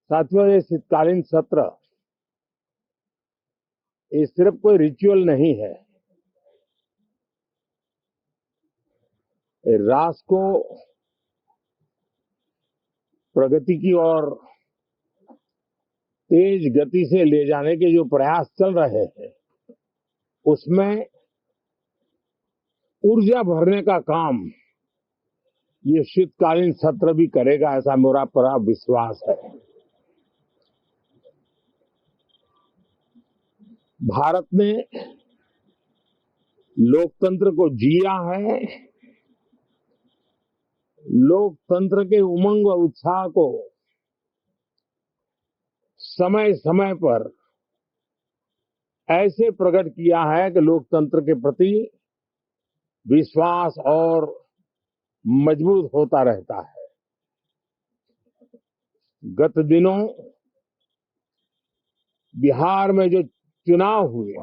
साथियों, ये शीतकालीन सत्र ये सिर्फ कोई रिचुअल नहीं है। ये राष्ट्र को प्रगति की ओर तेज गति से ले जाने के जो प्रयास चल रहे हैं, उसमें ऊर्जा भरने का काम ये शीतकालीन सत्र भी करेगा, ऐसा मेरा पूरा विश्वास है। भारत ने लोकतंत्र को जिया है। लोकतंत्र के उमंग और उत्साह को समय समय पर ऐसे प्रकट किया है कि लोकतंत्र के प्रति विश्वास और मजबूत होता रहता है। गत दिनों बिहार में जो चुनाव हुए,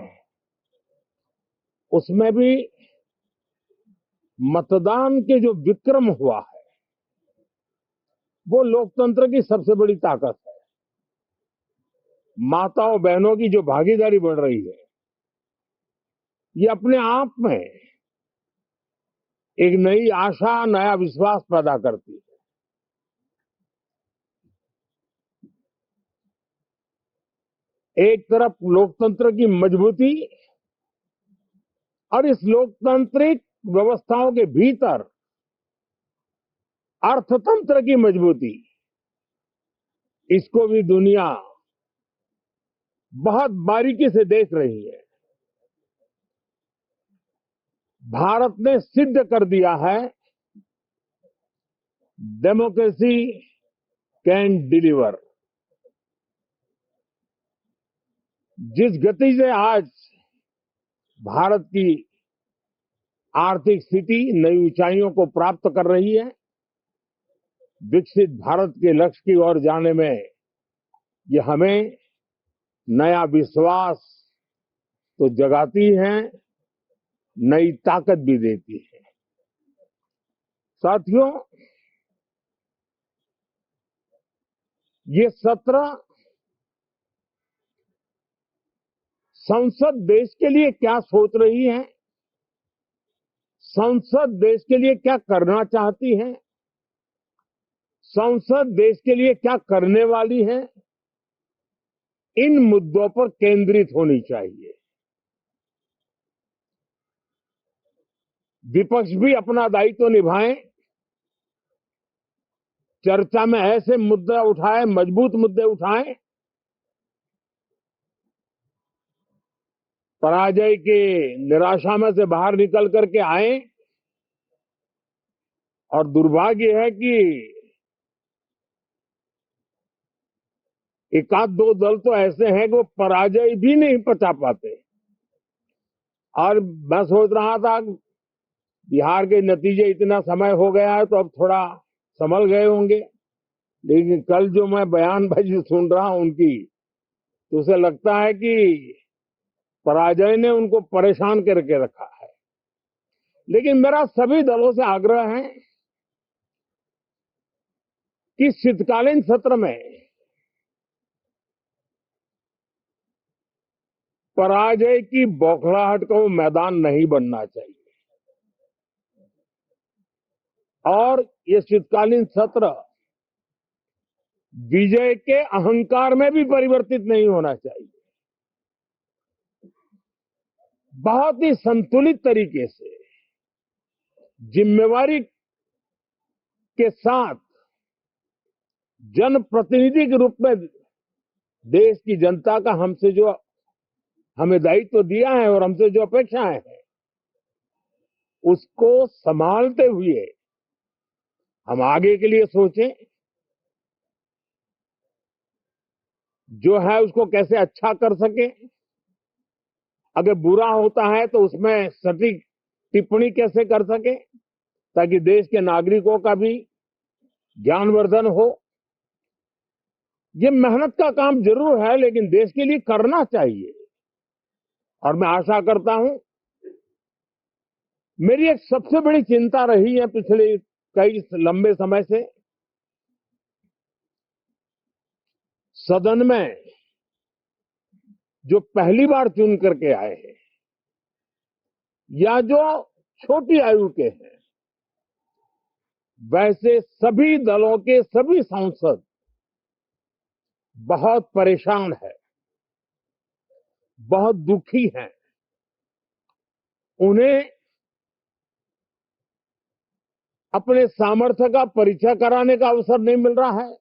उसमें भी मतदान के जो विक्रम हुआ है, वो लोकतंत्र की सबसे बड़ी ताकत है। माताओं बहनों की जो भागीदारी बढ़ रही है, ये अपने आप में एक नई आशा, नया विश्वास पैदा करती है। एक तरफ लोकतंत्र की मजबूती और इस लोकतांत्रिक व्यवस्थाओं के भीतर अर्थतंत्र की मजबूती, इसको भी दुनिया बहुत बारीकी से देख रही है। भारत ने सिद्ध कर दिया है, डेमोक्रेसी कैन डिलीवर। जिस गति से आज भारत की आर्थिक स्थिति नई ऊंचाइयों को प्राप्त कर रही है, विकसित भारत के लक्ष्य की ओर जाने में ये हमें नया विश्वास तो जगाती है, नई ताकत भी देती है। साथियों, ये सत्र संसद देश के लिए क्या सोच रही है, संसद देश के लिए क्या करना चाहती है, संसद देश के लिए क्या करने वाली है, इन मुद्दों पर केंद्रित होनी चाहिए। विपक्ष भी अपना दायित्व निभाए, चर्चा में ऐसे मुद्दे उठाए, मजबूत मुद्दे उठाए, पराजय के निराशा में से बाहर निकल करके आए। और दुर्भाग्य है कि एक आध दो दल तो ऐसे हैं कि वो पराजय भी नहीं पचा पाते। और मैं सोच रहा था बिहार के नतीजे इतना समय हो गया है तो अब थोड़ा संभल गए होंगे, लेकिन कल जो मैं बयानबाजी सुन रहा हूं उनकी, तो उसे लगता है कि पराजय ने उनको परेशान करके रखा है। लेकिन मेरा सभी दलों से आग्रह है कि शीतकालीन सत्र में पराजय की बौखलाहट का वो मैदान नहीं बनना चाहिए। और ये शीतकालीन सत्र विजय के अहंकार में भी परिवर्तित नहीं होना चाहिए। बहुत ही संतुलित तरीके से, जिम्मेवारी के साथ, जनप्रतिनिधि के रूप में देश की जनता का हमसे जो हमें दायित्व दिया है और हमसे जो अपेक्षाएं हैं, उसको संभालते हुए हम आगे के लिए सोचें। जो है उसको कैसे अच्छा कर सके, अगर बुरा होता है तो उसमें सटीक टिप्पणी कैसे कर सके, ताकि देश के नागरिकों का भी ज्ञानवर्धन हो। ये मेहनत का काम जरूर है, लेकिन देश के लिए करना चाहिए। और मैं आशा करता हूं, मेरी एक सबसे बड़ी चिंता रही है पिछले कई लंबे समय से, सदन में जो पहली बार चुन करके आए हैं या जो छोटी आयु के हैं, वैसे सभी दलों के सभी सांसद बहुत परेशान हैं, बहुत दुखी हैं। उन्हें अपने सामर्थ्य का परिचय कराने का अवसर नहीं मिल रहा है,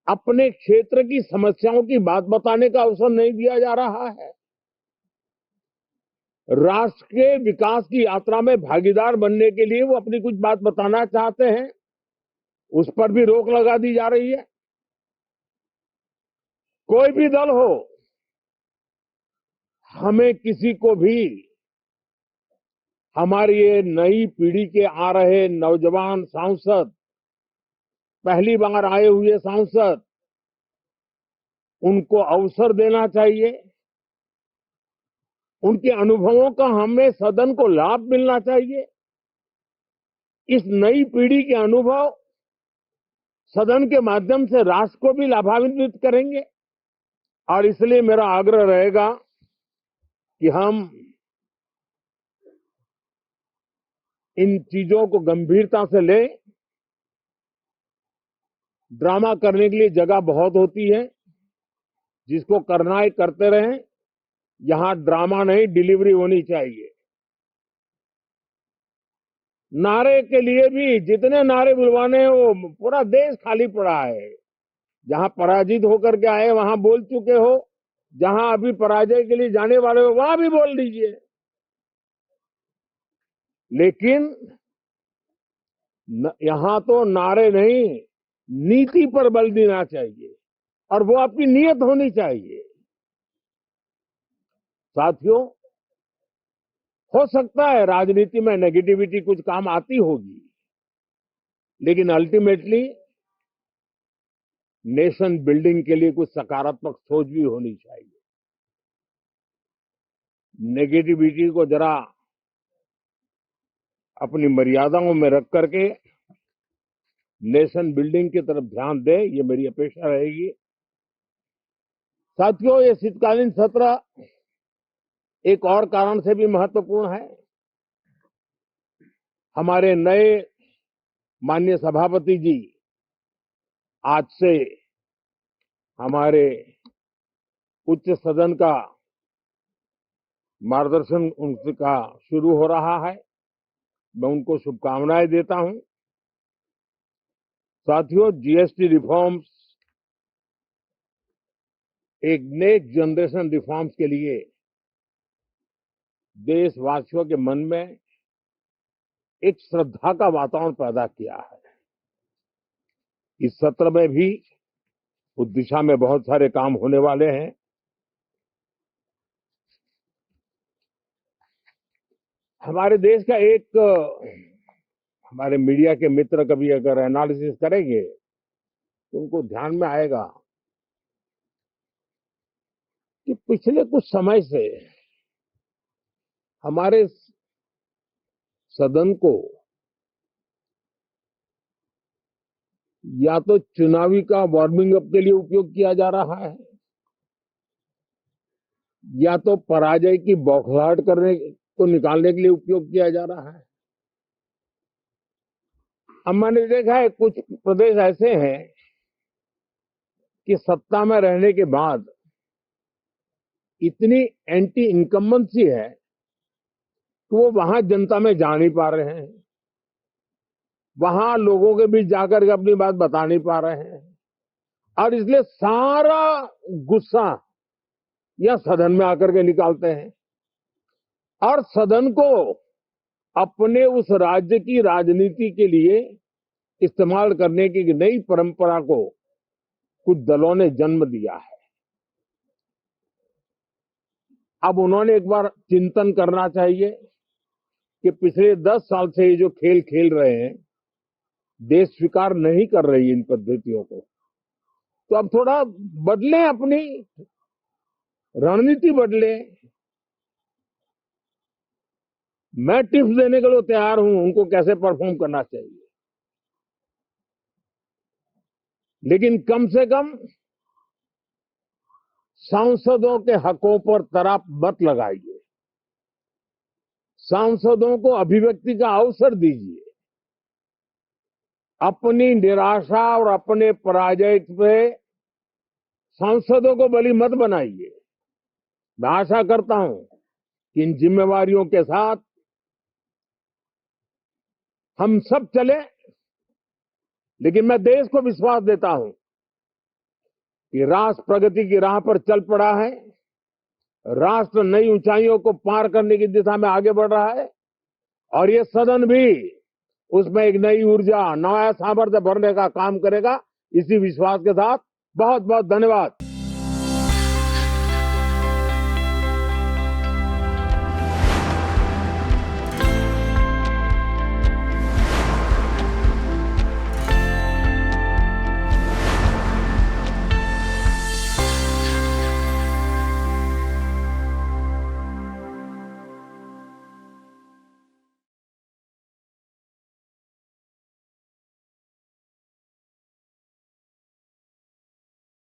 अपने क्षेत्र की समस्याओं की बात बताने का अवसर नहीं दिया जा रहा है। राष्ट्र के विकास की यात्रा में भागीदार बनने के लिए वो अपनी कुछ बात बताना चाहते हैं, उस पर भी रोक लगा दी जा रही है। कोई भी दल हो, हमें किसी को भी हमारी ये नई पीढ़ी के आ रहे नौजवान सांसद, पहली बार आए हुए सांसद, उनको अवसर देना चाहिए। उनके अनुभवों का हमें सदन को लाभ मिलना चाहिए। इस नई पीढ़ी के अनुभव सदन के माध्यम से राष्ट्र को भी लाभान्वित करेंगे और इसलिए मेरा आग्रह रहेगा कि हम इन चीजों को गंभीरता से लें। ड्रामा करने के लिए जगह बहुत होती है, जिसको करना है करते रहें। यहां ड्रामा नहीं, डिलीवरी होनी चाहिए। नारे के लिए भी जितने नारे बुलवाने हैं, वो पूरा देश खाली पड़ा है। जहां पराजित होकर के आए वहां बोल चुके हो, जहां अभी पराजय के लिए जाने वाले हो वहां भी बोल दीजिए, लेकिन यहां तो नारे नहीं, नीति पर बल देना चाहिए और वो आपकी नीयत होनी चाहिए। साथियों, हो सकता है राजनीति में नेगेटिविटी कुछ काम आती होगी, लेकिन अल्टीमेटली नेशन बिल्डिंग के लिए कुछ सकारात्मक सोच भी होनी चाहिए। नेगेटिविटी को जरा अपनी मर्यादाओं में रख करके नेशन बिल्डिंग की तरफ ध्यान दे, ये मेरी अपेक्षा रहेगी। साथियों, ये शीतकालीन सत्र एक और कारण से भी महत्वपूर्ण है। हमारे नए माननीय सभापति जी आज से हमारे उच्च सदन का मार्गदर्शन उनका शुरू हो रहा है। मैं उनको शुभकामनाएं देता हूं। साथियों, जीएसटी रिफॉर्म्स एक नेक्स्ट जनरेशन रिफॉर्म्स के लिए देशवासियों के मन में एक श्रद्धा का वातावरण पैदा किया है। इस सत्र में भी उस दिशा में बहुत सारे काम होने वाले हैं। हमारे देश का एक हमारे मीडिया के मित्र कभी अगर एनालिसिस करेंगे तो उनको ध्यान में आएगा कि पिछले कुछ समय से हमारे सदन को या तो चुनावी का वार्मिंग अप के लिए उपयोग किया जा रहा है, या तो पराजय की बौखलाहट करने को निकालने के लिए उपयोग किया जा रहा है। अब मैंने देखा है कुछ प्रदेश ऐसे हैं कि सत्ता में रहने के बाद इतनी एंटी इनकम्बेंसी है कि वो वहां जनता में जा नहीं पा रहे हैं, वहां लोगों के बीच जाकर के अपनी बात बता नहीं पा रहे हैं और इसलिए सारा गुस्सा या सदन में आकर के निकालते हैं और सदन को अपने उस राज्य की राजनीति के लिए इस्तेमाल करने की नई परंपरा को कुछ दलों ने जन्म दिया है। अब उन्होंने एक बार चिंतन करना चाहिए कि पिछले 10 साल से ये जो खेल खेल रहे हैं, देश स्वीकार नहीं कर रही इन पद्धतियों को, तो अब थोड़ा बदलें, अपनी रणनीति बदलें। मैं टिप्स देने के लिए तैयार हूं उनको कैसे परफॉर्म करना चाहिए, लेकिन कम से कम सांसदों के हकों पर तराप मत लगाइए, सांसदों को अभिव्यक्ति का अवसर दीजिए, अपनी निराशा और अपने पराजय पे सांसदों को बलि मत बनाइए। मैं आशा करता हूं कि इन जिम्मेवारियों के साथ हम सब चले, लेकिन मैं देश को विश्वास देता हूं कि राष्ट्र प्रगति की राह पर चल पड़ा है, राष्ट्र नई ऊंचाइयों को पार करने की दिशा में आगे बढ़ रहा है और ये सदन भी उसमें एक नई ऊर्जा, नया सामर्थ्य भरने का काम करेगा। इसी विश्वास के साथ बहुत बहुत धन्यवाद।